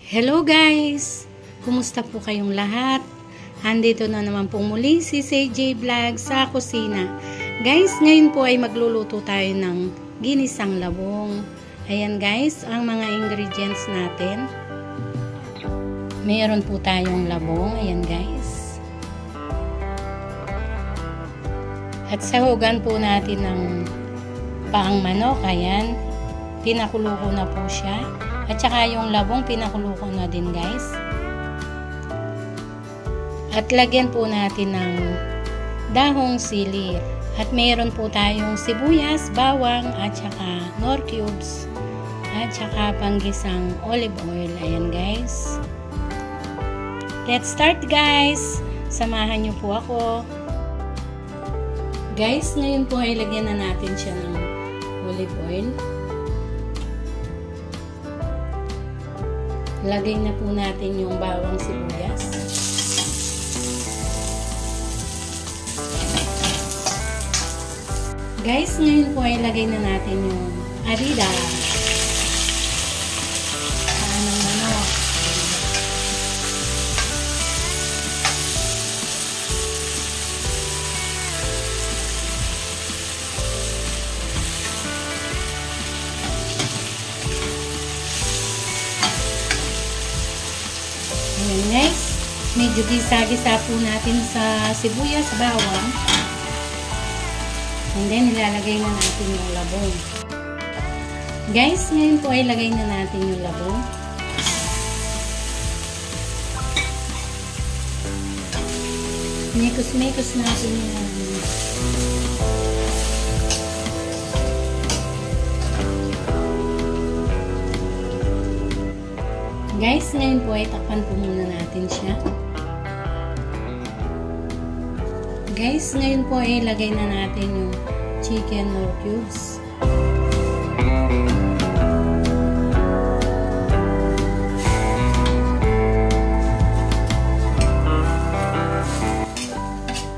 Hello guys! Kumusta po kayong lahat? Andito na naman pong muli si CJ Vlog sa kusina. Guys, ngayon po ay magluluto tayo ng ginisang labong. Ayan guys, ang mga ingredients natin. Meron po tayong labong. Ayan guys. At sahugan po natin ng paang manok. Ayan. Pinakulo ko na po siya. At saka yung labong pinakulo ko na din guys. At lagyan po natin ng dahong sili. At mayroon po tayong sibuyas, bawang, at saka nor cubes. At saka panggisang olive oil. Ayan guys. Let's start guys. Samahan niyo po ako. Guys, ngayon po ay lagyan na natin siya ng olive oil. Lagay na po natin yung bawang sibuyas. Guys, ngayon po ay lagay na natin yung arida. Anong manok. Ayan guys, medyo gisa-gisa po natin sa sibuyas, bawang. And then, ilalagay na natin yung labong. Guys, ngayon po ay lagay na natin yung labong. Mekos-mekos natin yung guys, ngayon po ay takpan po muna natin siya. Guys, ngayon po ay lagay na natin yung chicken nor cubes.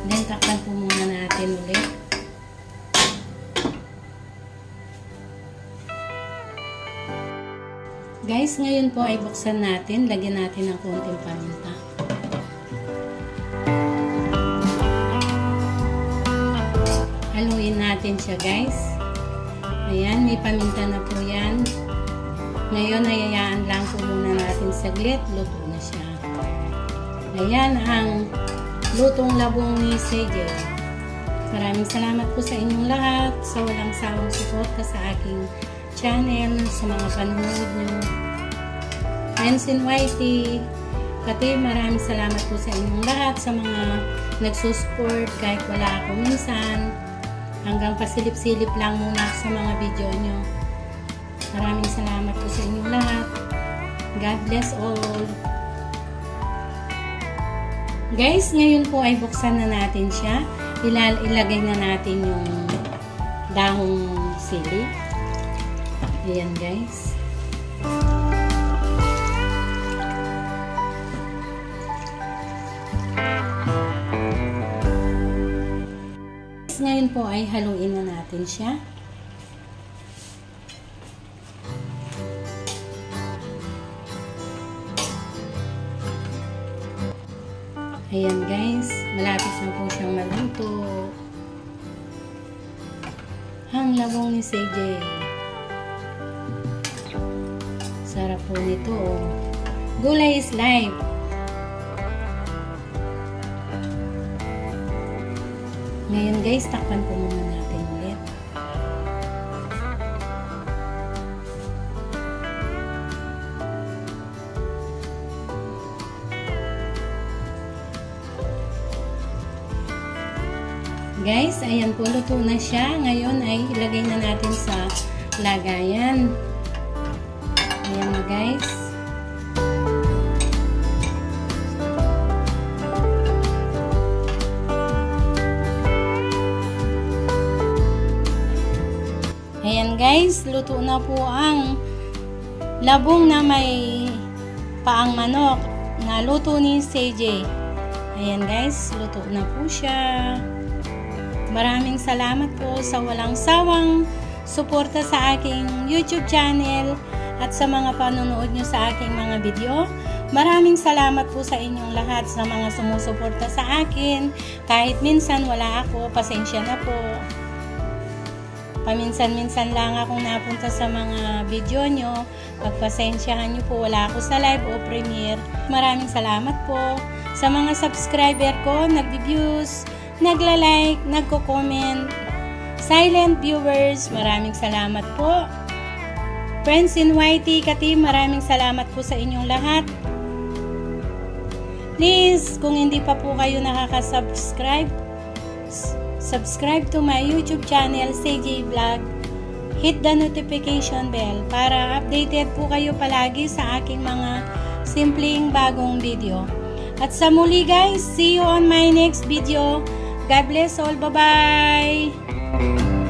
Then, takpan po muna natin ulit. Guys, ngayon po ay buksan natin. Lagyan natin ng konting paminta. Haluin natin siya guys. Ayan, may paminta na po yan. Ngayon, hayayaan lang po muna natin saglit. Luto na siya. Ayan ang lutong labong ni CJ. Maraming salamat po sa inyong lahat sa walang sawang suporta sa aking channel, sa mga panonood nyo. Friends in YT, kati maraming salamat po sa inyong lahat, sa mga nagsusupport kahit wala ako minsan. Hanggang pasilip-silip lang muna sa mga video nyo. Maraming salamat po sa inyong lahat. God bless all. Guys, ngayon po ay buksan na natin siya. Ilagay na natin yung dahong sili. Ayan guys. Ngayon po ay haluin na natin siya. Ayan guys, malapit na po siyang maluto. Ang labong ni CJ. Sarap po nito. Gulay is life. Ngayon guys, takpan po muna natin ulit. Guys, ayan po, luto na siya. Ngayon ay ilagay na natin sa lagayan. Ayan na guys. Ayan guys, luto na po ang labong na may paang manok na luto ni CJ. Ayan guys, luto na po siya. Maraming salamat po sa walang sawang suporta sa aking YouTube channel. at sa mga panonood nyo sa aking mga video. Maraming salamat po sa inyong lahat sa mga sumusuporta sa akin. Kahit minsan wala ako, pasensya na po. Paminsan-minsan lang akong napunta sa mga video nyo. Pagpasensyahan nyo po, wala ako sa live o premiere. Maraming salamat po sa mga subscriber ko, nag-views, nagla-like, nagko-comment, silent viewers, maraming salamat po. Friends in YT ka-team, maraming salamat po sa inyong lahat. Please, kung hindi pa po kayo nakaka-subscribe, subscribe to my YouTube channel, CJ Vlog. Hit the notification bell para updated po kayo palagi sa aking mga simpleng bagong video. At sa muli guys, see you on my next video. God bless all. Bye-bye!